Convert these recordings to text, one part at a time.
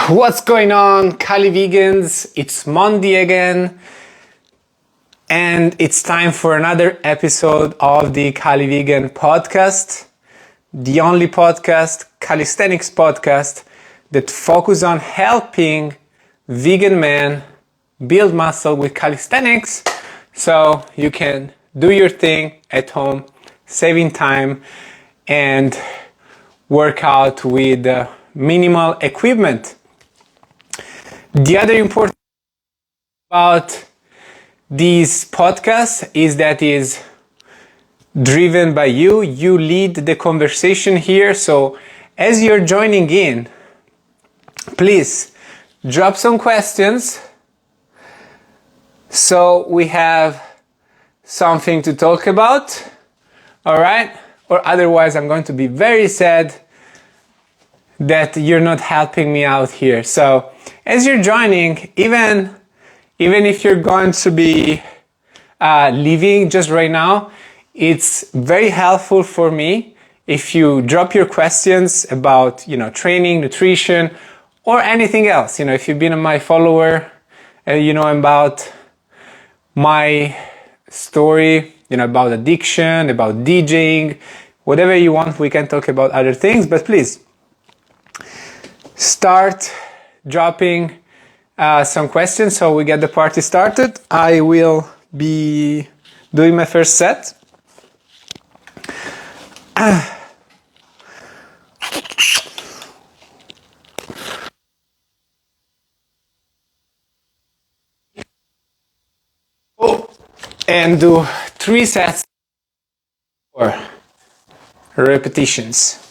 What's going on, CALIVEGANs? It's Monday again, and it's time for another episode of the CALIVEGAN podcast, the only podcast, calisthenics podcast, that focus on helping vegan men build muscle with calisthenics so you can do your thing at home, saving time, and work out with minimal equipment. The other important thing about these podcasts is that is driven by you. You lead the conversation here. So as you're joining in, please drop some questions so we have something to talk about. All right? Or otherwise I'm going to be very sad that you're not helping me out here. So as you're joining, even if you're going to be leaving just right now, it's very helpful for me if you drop your questions about, training, nutrition, or anything else. If you've been my follower, about my story, about addiction, about DJing, whatever you want, we can talk about other things, but please start dropping some questions so we get the party started. I will be doing my first set. And do 3 sets or repetitions.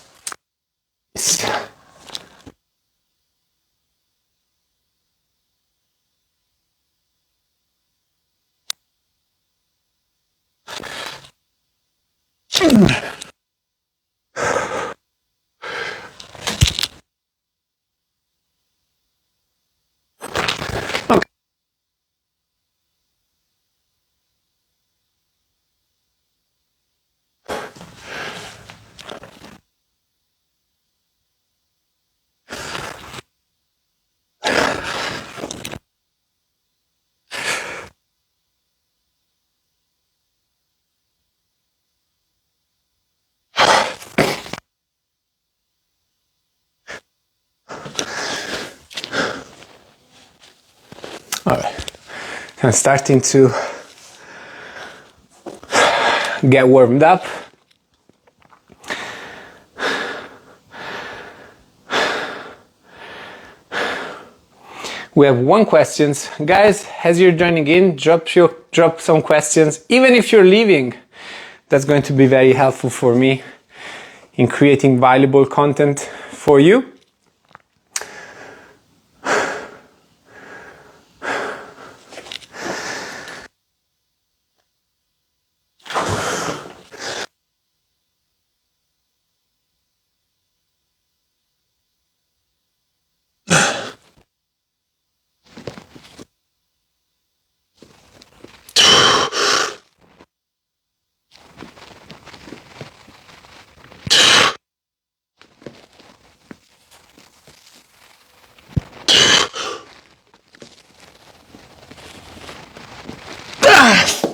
All right, I'm starting to get warmed up. We have 1 question. Guys, as you're joining in, drop some questions. Even if you're leaving, that's going to be very helpful for me in creating valuable content for you.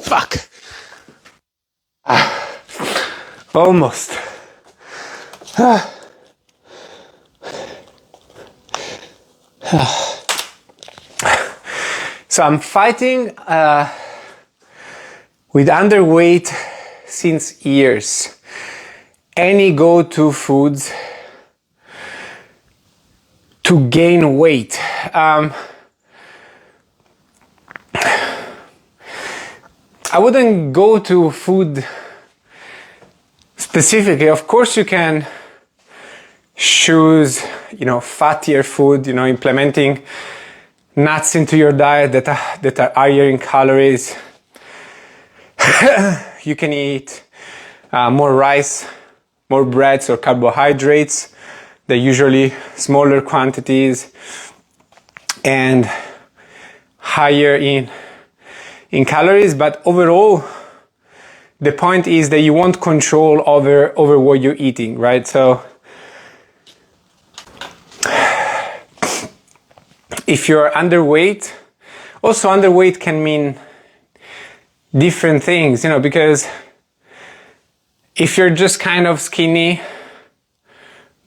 Fuck. Almost. So I'm fighting with underweight since years. Any go-to foods to gain weight? I wouldn't go to food specifically. Of course you can choose, fattier food, implementing nuts into your diet that are higher in calories. You can eat more rice, more breads or carbohydrates. They're usually smaller quantities and higher in calories, but overall the point is that you want control over what you're eating, right? So if you're underweight, also underweight can mean different things, because if you're just kind of skinny,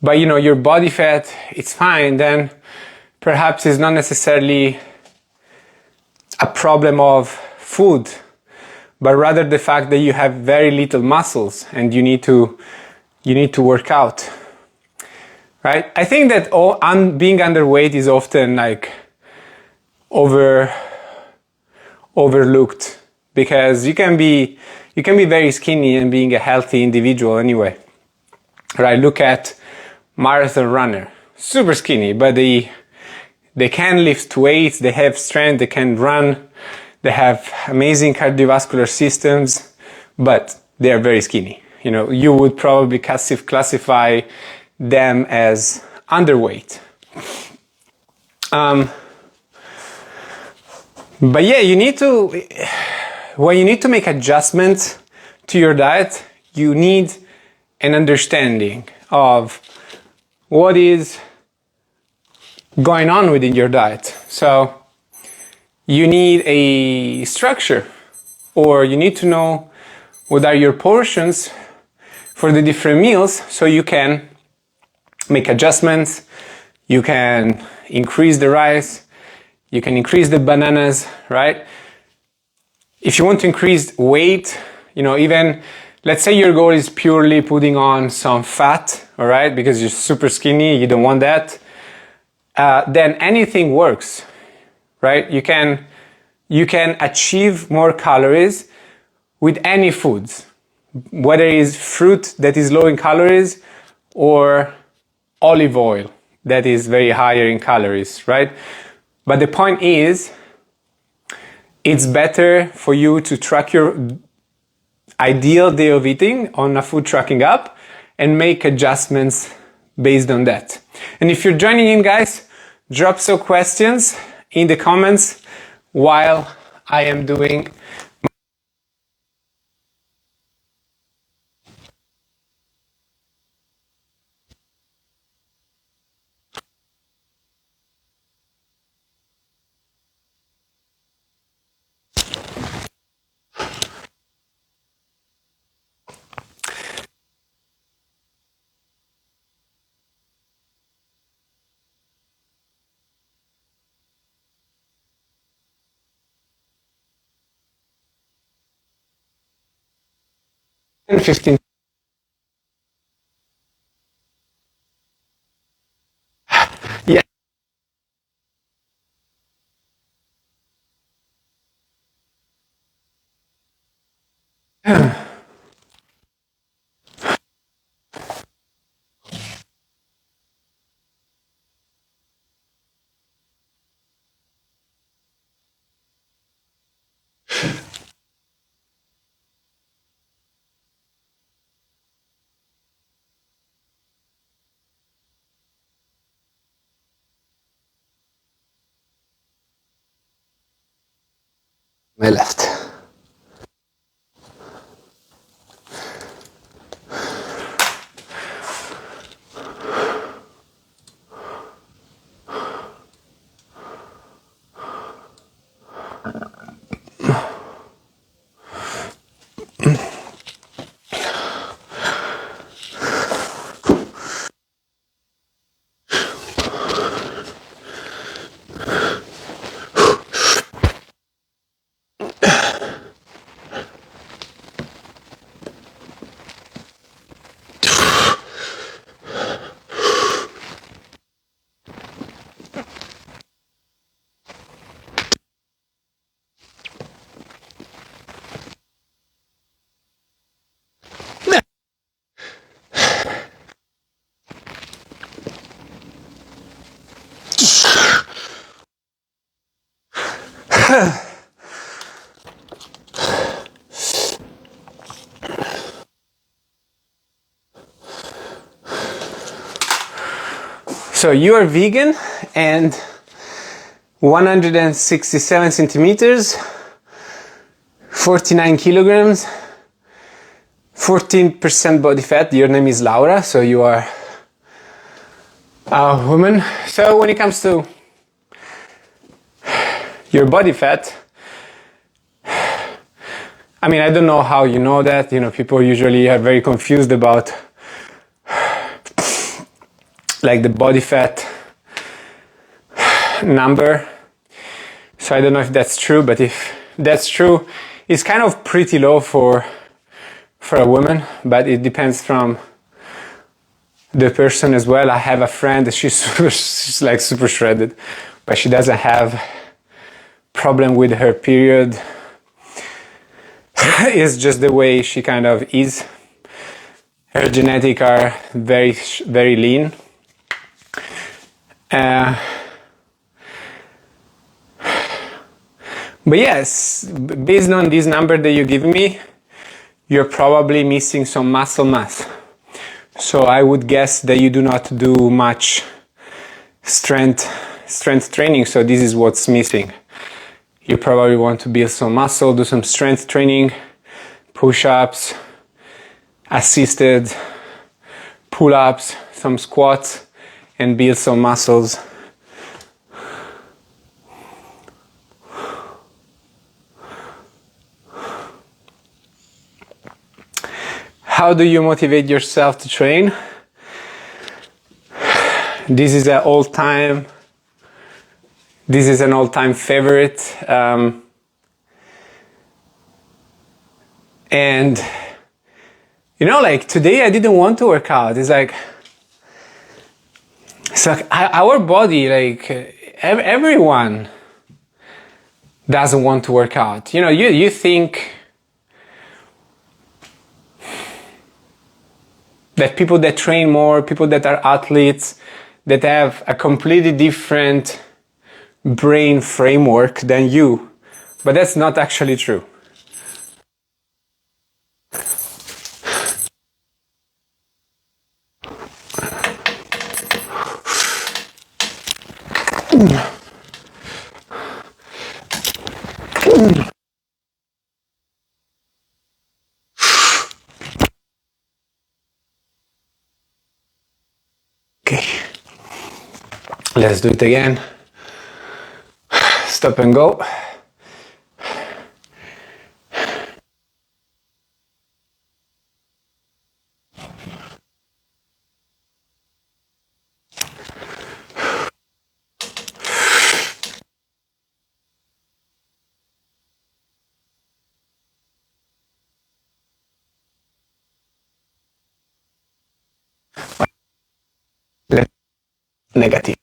but your body fat, it's fine, then perhaps it's not necessarily a problem of food, but rather the fact that you have very little muscles and you need to work out, right? I think that being underweight is often like overlooked, because you can be very skinny and being a healthy individual anyway, right? Look at marathon runner, super skinny, but they can lift weights, they have strength, they can run, they have amazing cardiovascular systems, but they are very skinny. You would probably classify them as underweight. But yeah, when you need to make adjustments to your diet, you need an understanding of what is going on within your diet. So you need a structure, or you need to know what are your portions for the different meals, so you can make adjustments. You can increase the rice, you can increase the bananas, right? If you want to increase weight, even let's say your goal is purely putting on some fat, all right, because you're super skinny, you don't want that, then anything works, right? You can achieve more calories with any foods, whether it is fruit that is low in calories or olive oil that is very higher in calories, right? But the point is, it's better for you to track your ideal day of eating on a food tracking app and make adjustments based on that. And if you're joining in, guys, drop some questions in the comments while I am doing in 15. Yeah. My left. So you are vegan and 167 centimeters, 49 kilograms, 14% body fat. Your name is Laura, so you are a woman. So when it comes to your body fat. I mean, I don't know how you know that. You know, people usually are very confused about like the body fat number. So I don't know if that's true, but if that's true, it's kind of pretty low for a woman, but it depends from the person as well. I have a friend that she's like super shredded, but she doesn't have problem with her period. It's just the way she kind of is. Her genetics are very, very lean. But yes, based on this number that you give me, you're probably missing some muscle mass. So I would guess that you do not do much strength training. So this is what's missing. You probably want to build some muscle, do some strength training, push-ups, assisted pull-ups, some squats, and build some muscles. How do you motivate yourself to train? This is an all-time favorite. And you know, like today I didn't want to work out. It's like our body, like everyone doesn't want to work out. You know, you think that people that train more, people that are athletes, that have a completely different brain framework than you, but that's not actually true. Okay, let's do it again. Stop and go. Negative.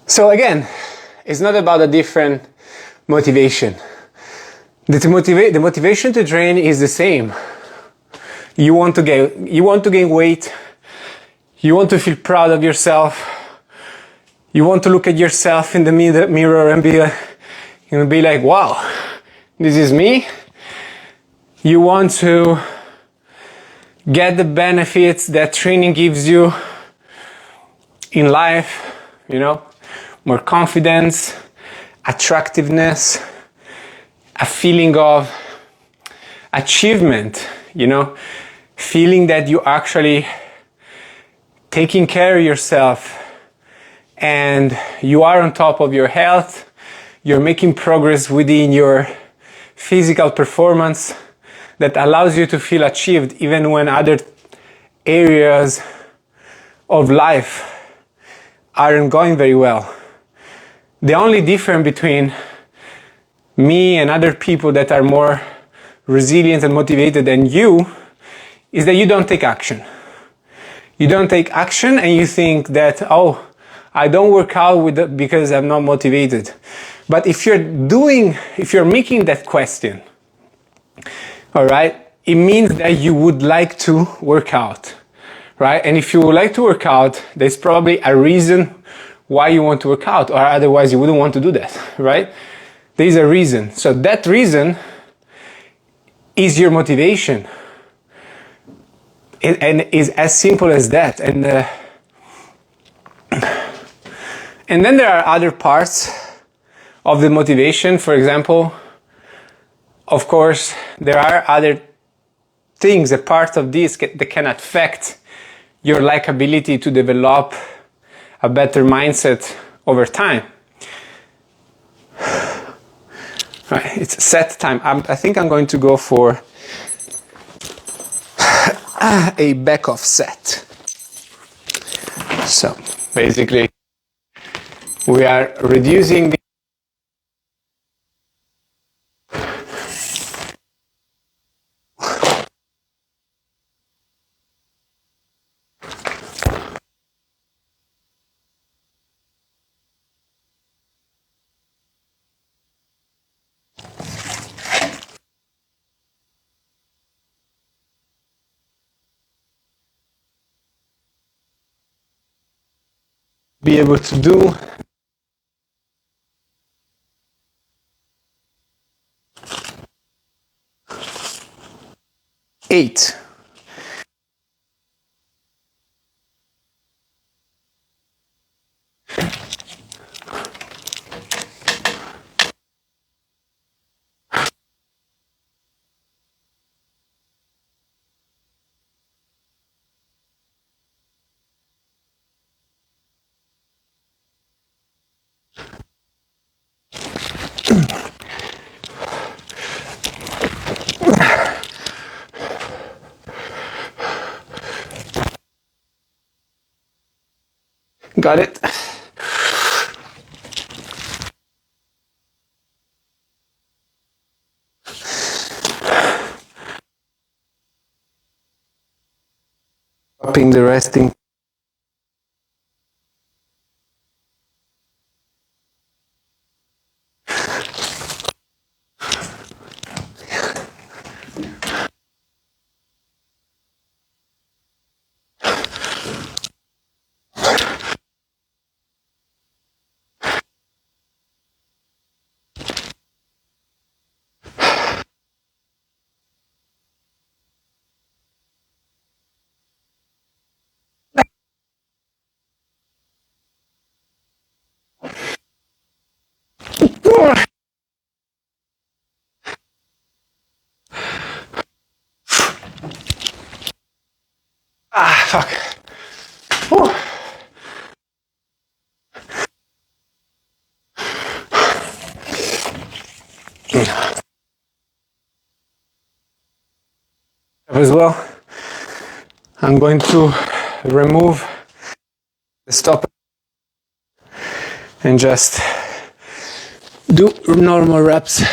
So again, it's not about a different motivation. The motivation to train is the same. You want to gain weight. You want to feel proud of yourself. You want to look at yourself in the mirror and be You'll be like, wow, this is me. You want to get the benefits that training gives you in life, you know, more confidence, attractiveness, a feeling of achievement, you know, feeling that you actually taking care of yourself and you are on top of your health, you're making progress within your physical performance that allows you to feel achieved even when other areas of life aren't going very well. The only difference between me and other people that are more resilient and motivated than you is that you don't take action. You don't take action and you think that, oh, I don't work out because I'm not motivated. But if you're making that question, all right, it means that you would like to work out, right? And if you would like to work out, there's probably a reason why you want to work out, or otherwise you wouldn't want to do that, right? There's a reason. So that reason is your motivation. And is as simple as that. And then there are other parts of the motivation. For example, of course, there are other things, a part of this that can affect your ability to develop a better mindset over time. Right, it's set time. I think I'm going to go for a back off set. So basically we are reducing the be able to do eight. Got it? Dropping the resting. Ah, fuck. Whew. As well, I'm going to remove the stopper and just do normal reps.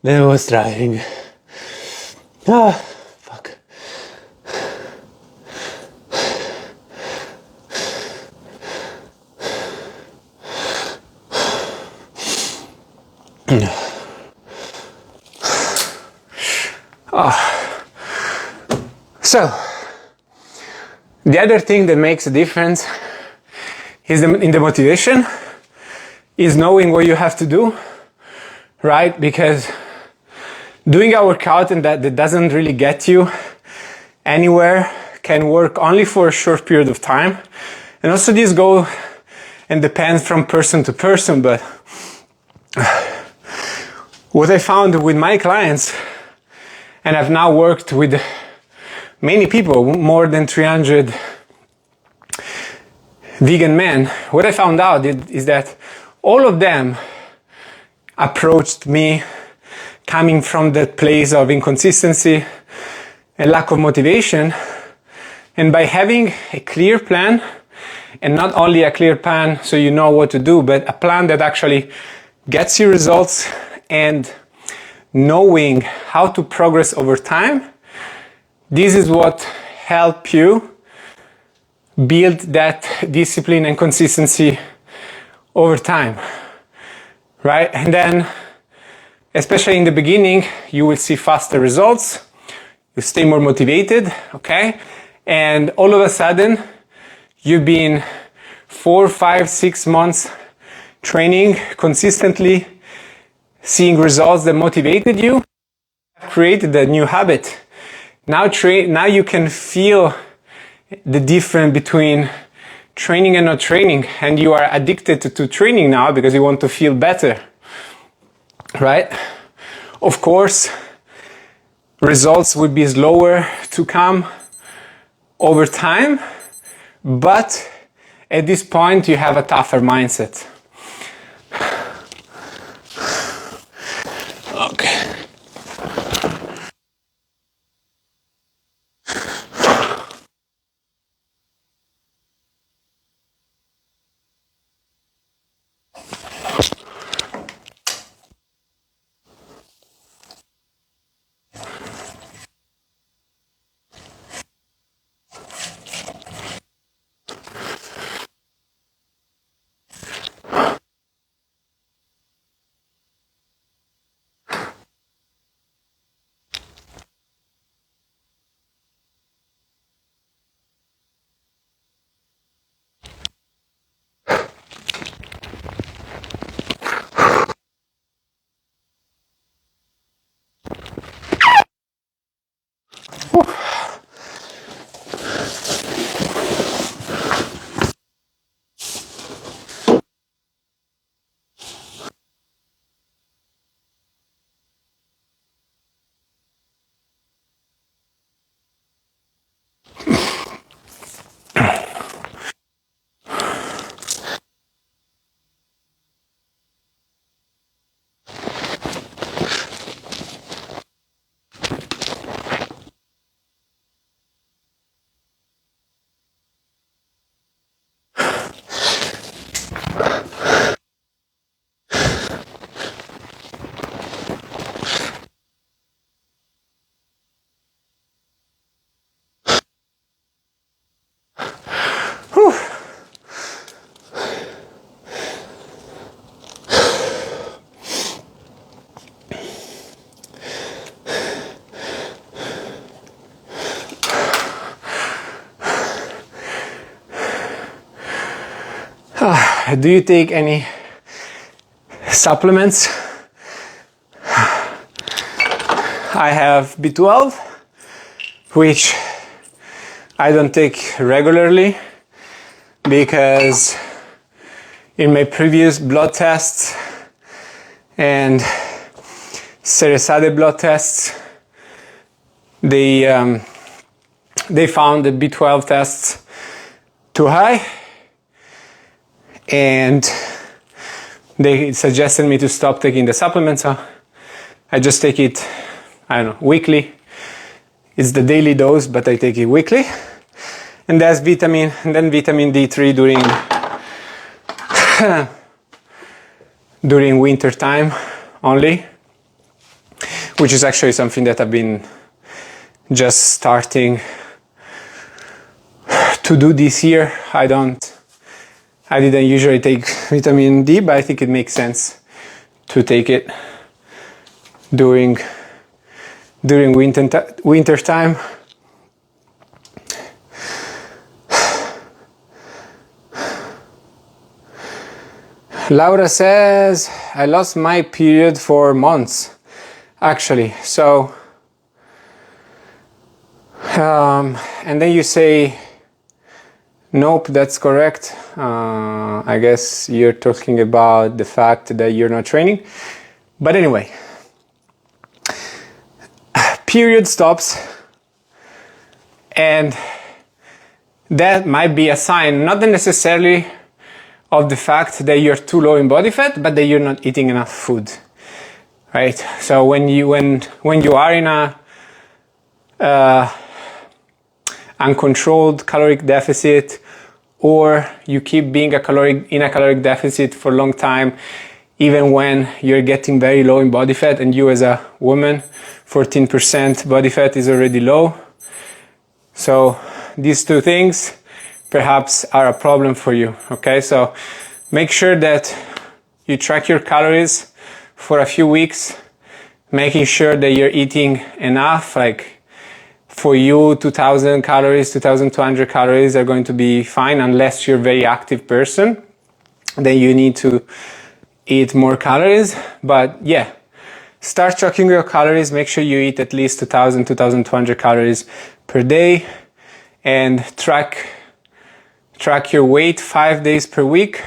Then I was driving. Ah, fuck. So, the other thing that makes a difference is in the motivation, is knowing what you have to do, right? Because doing a workout and that doesn't really get you anywhere can work only for a short period of time. And also this goes and depends from person to person, but what I found with my clients, and I've now worked with many people, more than 300 vegan men, what I found out is that all of them approached me coming from that place of inconsistency and lack of motivation. And by having a clear plan, and not only a clear plan so you know what to do, but a plan that actually gets you results, and knowing how to progress over time, this is what helps you build that discipline and consistency over time, right? And then, especially in the beginning, you will see faster results, you stay more motivated, okay? And all of a sudden, you've been 4, 5, 6 months training consistently, seeing results that motivated you, created a new habit. Now you can feel the difference between training and not training, and you are addicted to training now because you want to feel better, right? Of course, results will be slower to come over time, but at this point you have a tougher mindset. Okay. Do you take any supplements? I have B12, which I don't take regularly because in my previous blood tests and Seresade blood tests, they found the B12 tests too high, and they suggested me to stop taking the supplement, so I just take it, I don't know, weekly. It's the daily dose, but I take it weekly. And that's vitamin, and then vitamin D3 during winter time only. which is actually something that I've been just starting to do this year. I didn't usually take vitamin D, but I think it makes sense to take it during winter time. Laura says, I lost my period for months, actually. So, and then you say, nope, that's correct. I guess you're talking about the fact that you're not training. But anyway, period stops, and that might be a sign, not necessarily of the fact that you're too low in body fat, but that you're not eating enough food, right? So when you are in a uncontrolled caloric deficit, or you keep being in a caloric deficit for a long time, even when you're getting very low in body fat, and you as a woman, 14% body fat is already low. So these two things perhaps are a problem for you, okay? So make sure that you track your calories for a few weeks, making sure that you're eating enough. Like for you, 2000 calories, 2200 calories are going to be fine, unless you're a very active person. Then you need to eat more calories. But yeah, start tracking your calories. Make sure you eat at least 2000, 2200 calories per day, and track your weight 5 days per week.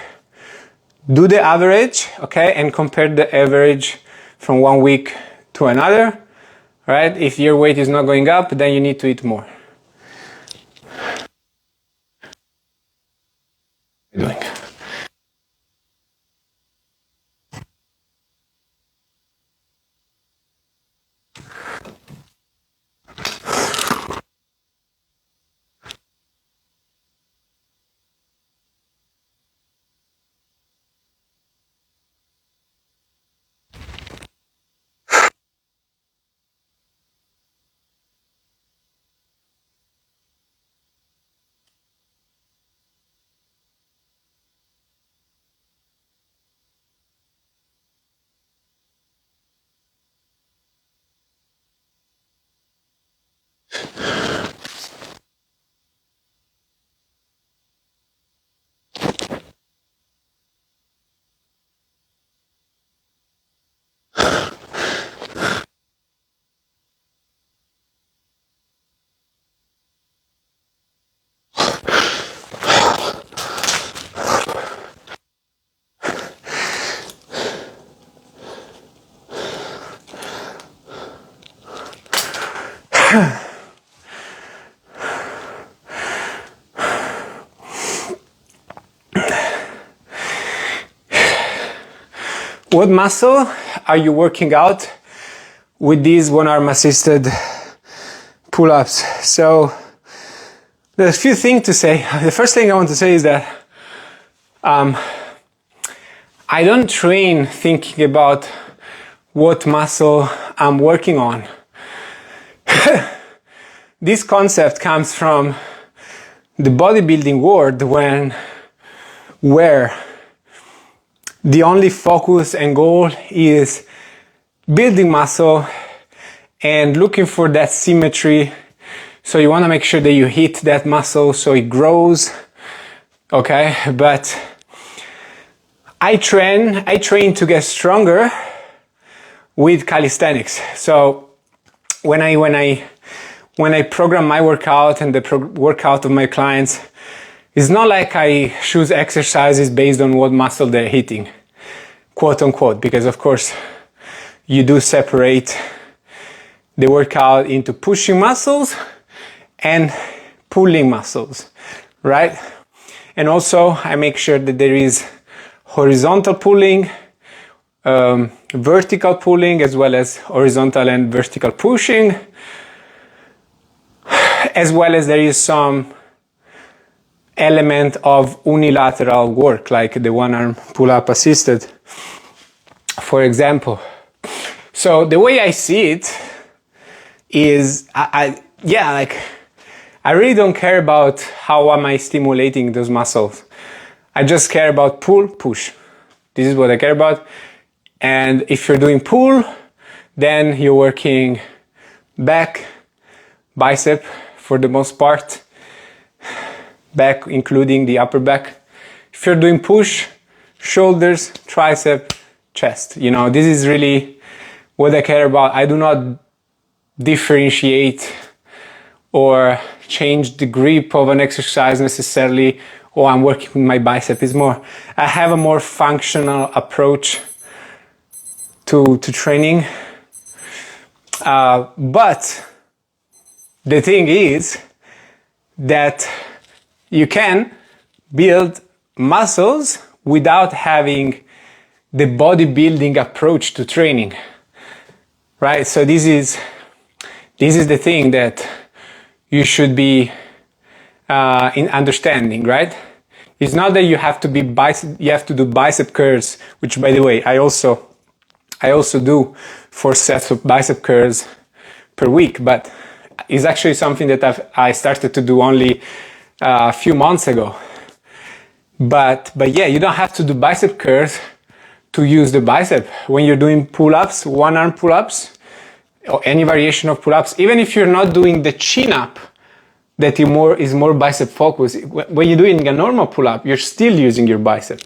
Do the average, okay, and compare the average from 1 week to another, right? If your weight is not going up, then you need to eat more. Doing. What muscle are you working out with these one-arm assisted pull-ups? So there's a few things to say. The first thing I want to say is that I don't train thinking about what muscle I'm working on. This concept comes from the bodybuilding world, where the only focus and goal is building muscle and looking for that symmetry. So you want to make sure that you hit that muscle so it grows, okay? But I train to get stronger with calisthenics. So when I program my workout and the workout of my clients, it's not like I choose exercises based on what muscle they're hitting, quote unquote, because of course you do separate the workout into pushing muscles and pulling muscles, right? And also I make sure that there is horizontal pulling, vertical pulling, as well as horizontal and vertical pushing, as well as there is some element of unilateral work, like the one-arm pull-up assisted, for example. So the way I see it is, I really don't care about how am I stimulating those muscles. I just care about pull, push. This is what I care about. And if you're doing pull, then you're working back, bicep for the most part, back including the upper back. If you're doing push, shoulders, tricep, chest. You know, this is really what I care about. I do not differentiate or change the grip of an exercise necessarily, or I'm working with my bicep. It's more, I have a more functional approach to training. But the thing is that you can build muscles without having the bodybuilding approach to training, right? So this is the thing that you should be in understanding, right? It's not that you have to do bicep curls, which, by the way, I also do 4 sets of bicep curls per week, but it's actually something that I started to do only a few months ago. But yeah, you don't have to do bicep curls to use the bicep. When you're doing pull-ups, one arm pull-ups, or any variation of pull-ups, even if you're not doing the chin-up, that is more bicep focused. When you're doing a normal pull-up, you're still using your bicep.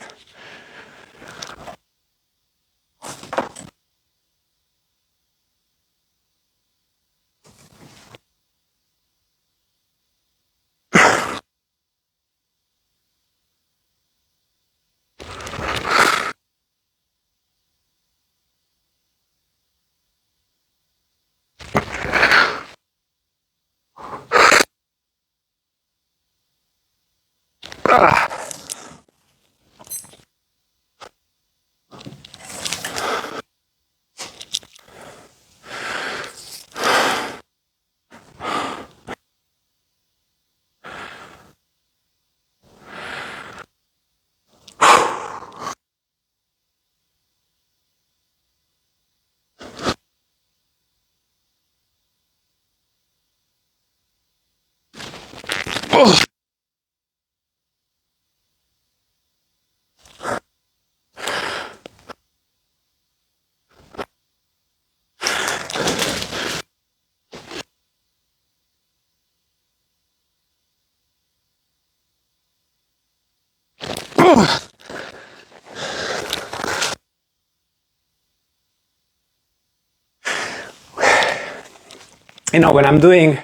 You know, when I'm doing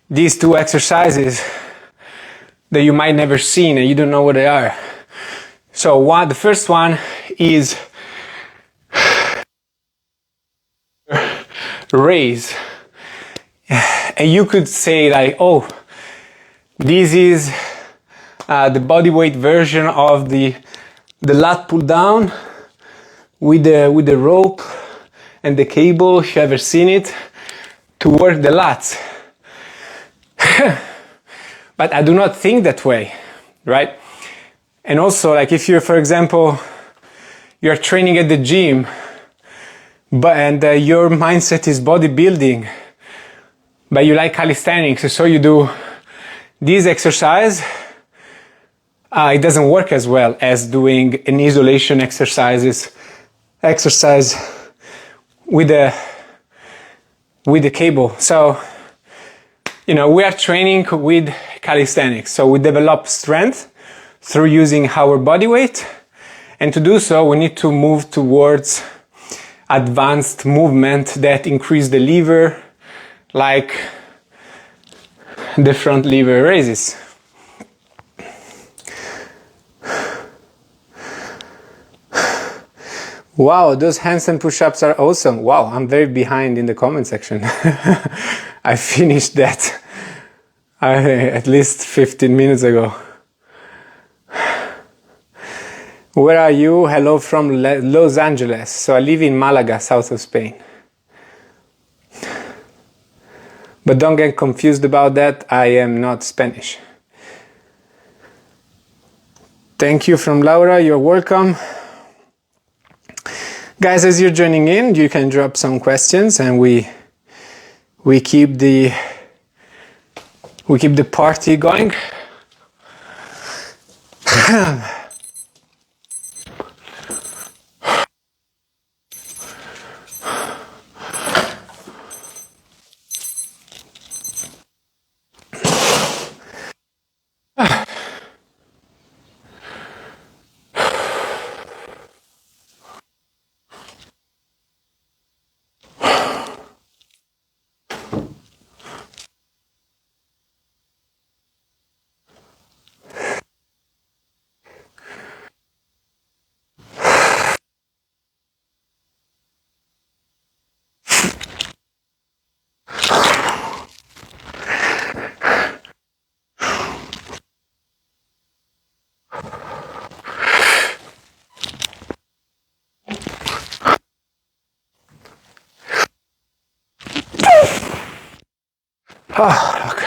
these 2 exercises that you might never seen and you don't know what they are. So the first one is raise. And you could say like, oh, this is the body weight version of the lat pull down with the rope and the cable, if you ever seen it, to work the lats. But I do not think that way, right? And also, like, if you're, for example, you're training at the gym, and your mindset is bodybuilding, but you like calisthenics, so you do this exercise, it doesn't work as well as doing an isolation exercise with the cable. So, you know, we are training with calisthenics, so we develop strength through using our body weight, and to do so we need to move towards advanced movement that increase the lever, like the front lever raises. Wow, those handstand push-ups are awesome. Wow, I'm very behind in the comment section. I finished that at least 15 minutes ago. Where are you? Hello from Los Angeles. So I live in Malaga, south of Spain. But don't get confused about that. I am not Spanish. Thank you from Laura. You're welcome. Guys, as you're joining in, you can drop some questions and we keep the party going. Oh, look.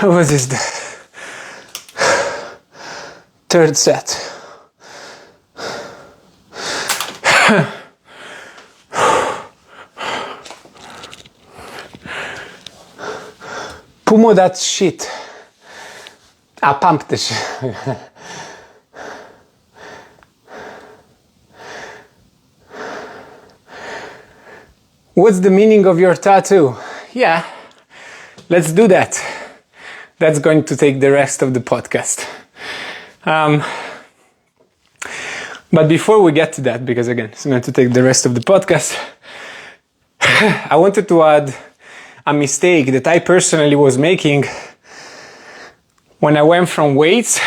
What is the third set? Pumo that shit. I pumped the shit. What's the meaning of your tattoo? Yeah, let's do that. That's going to take the rest of the podcast. But before we get to that, because again, it's going to take the rest of the podcast, I wanted to add a mistake that I personally was making when I went from weights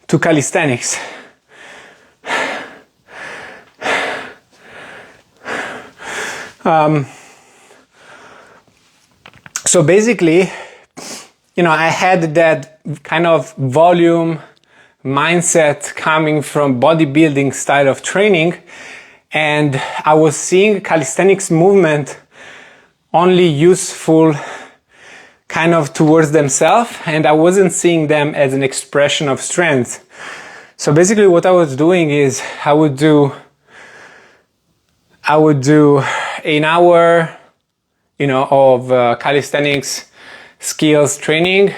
to calisthenics. So basically, I had that kind of volume mindset coming from bodybuilding style of training, and I was seeing calisthenics movement only useful kind of towards themselves, and I wasn't seeing them as an expression of strength. So basically what I was doing is I would do an hour of calisthenics skills training,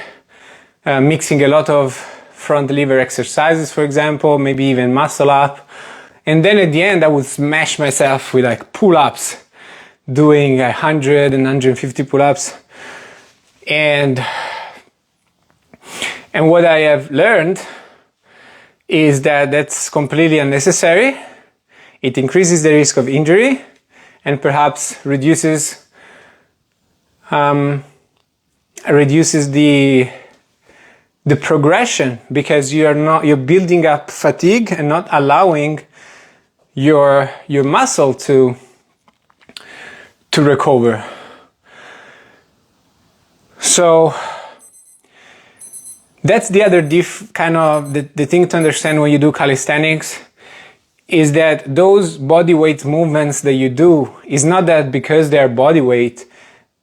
mixing a lot of front lever exercises, for example, maybe even muscle up. And then at the end, I would smash myself with like pull-ups, doing 100 and 150 pull-ups. And what I have learned is that that's completely unnecessary. It increases the risk of injury and perhaps reduces the progression, because you're building up fatigue and not allowing your muscle to recover. So that's the other kind of the thing to understand when you do calisthenics, is that those body weight movements that you do is not that because they're body weight,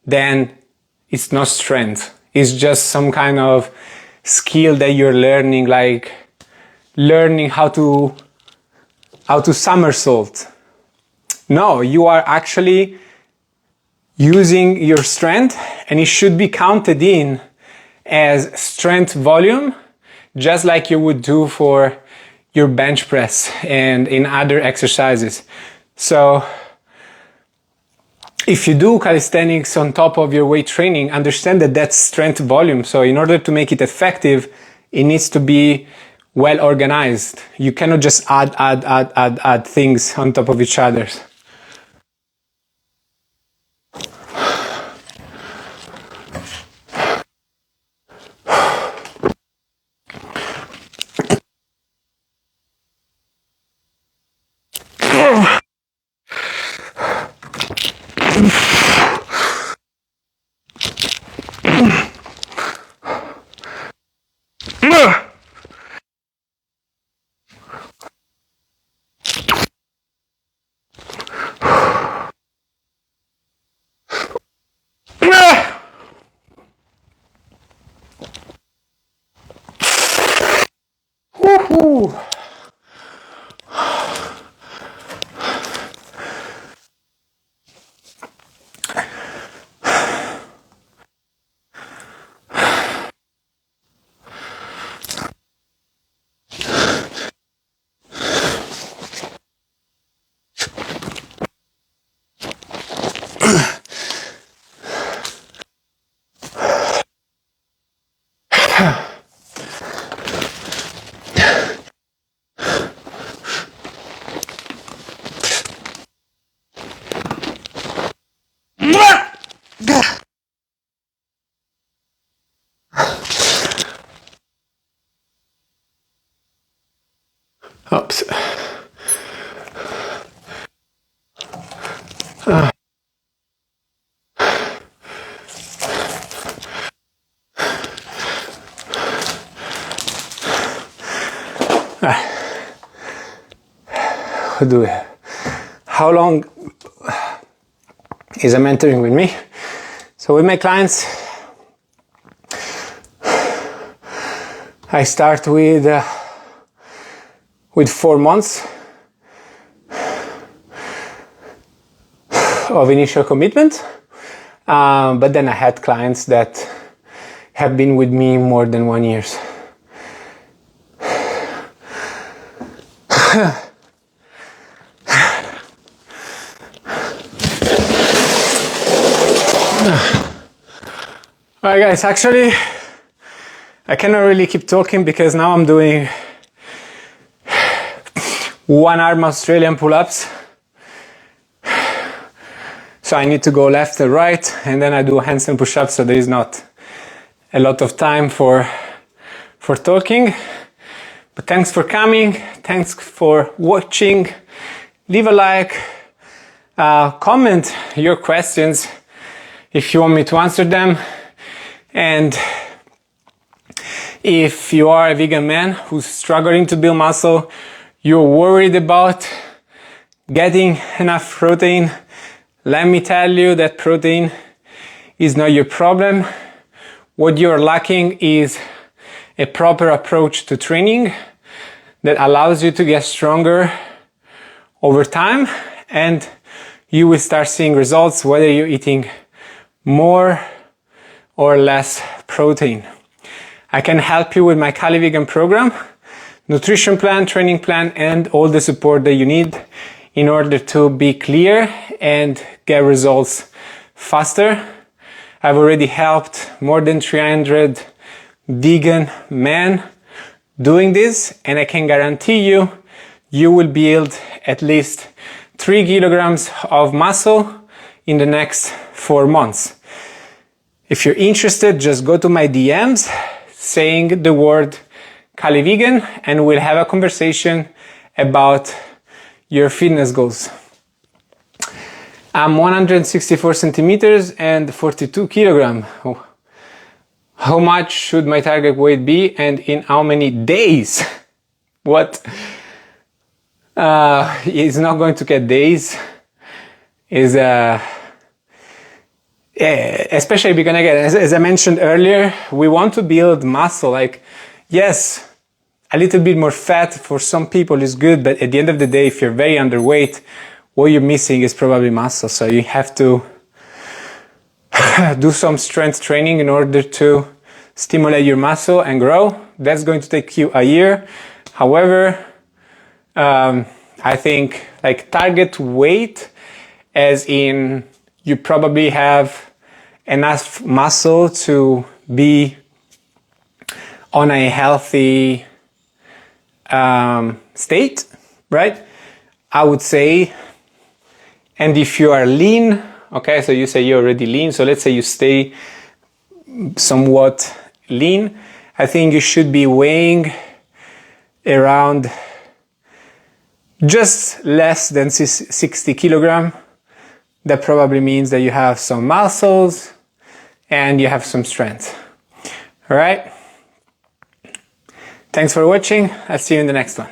then it's not strength. It's just some kind of skill that you're learning, like learning how to somersault. No, you are actually using your strength, and it should be counted in as strength volume, just like you would do for your bench press and in other exercises. So if you do calisthenics on top of your weight training, understand that that's strength volume. So in order to make it effective, it needs to be well organized. You cannot just add things on top of each other. Woohoo! Oops. How long is a mentoring with me? So with my clients, I start with 4 months of initial commitment, but then I had clients that have been with me more than 1 year. Alright guys, actually I cannot really keep talking because now I'm doing 1-arm Australian pull-ups. So I need to go left and right, and then I do handstand push-ups, so there is not a lot of time for talking. But thanks for coming, thanks for watching. Leave a like, comment your questions if you want me to answer them. And if you are a vegan man who's struggling to build muscle, you're worried about getting enough protein, let me tell you that protein is not your problem. What you're lacking is a proper approach to training that allows you to get stronger over time, and you will start seeing results whether you're eating more or less protein. I can help you with my CALIVEGAN program, nutrition plan, training plan, and all the support that you need in order to be clear and get results faster. I've already helped more than 300 vegan men doing this, and I can guarantee you, you will build at least 3 kilograms of muscle in the next 4 months. If you're interested, just go to my DMs saying the word CALIVEGAN and we'll have a conversation about your fitness goals. I'm 164 centimeters and 42 kilograms. How much should my target weight be and in how many days? What? It's not going to get days. Is especially because again, as I mentioned earlier, we want to build muscle. Like, yes, a little bit more fat for some people is good, but at the end of the day, if you're very underweight, what you're missing is probably muscle. So you have to do some strength training in order to stimulate your muscle and grow. That's going to take you a year. However, I think like target weight, as in you probably have enough muscle to be on a healthy state, right? I would say, and if you are lean, okay, so you say you're already lean, so let's say you stay somewhat lean, I think you should be weighing around just less than 60 kilogram. That probably means that you have some muscles and you have some strength. All right. Thanks for watching. I'll see you in the next one.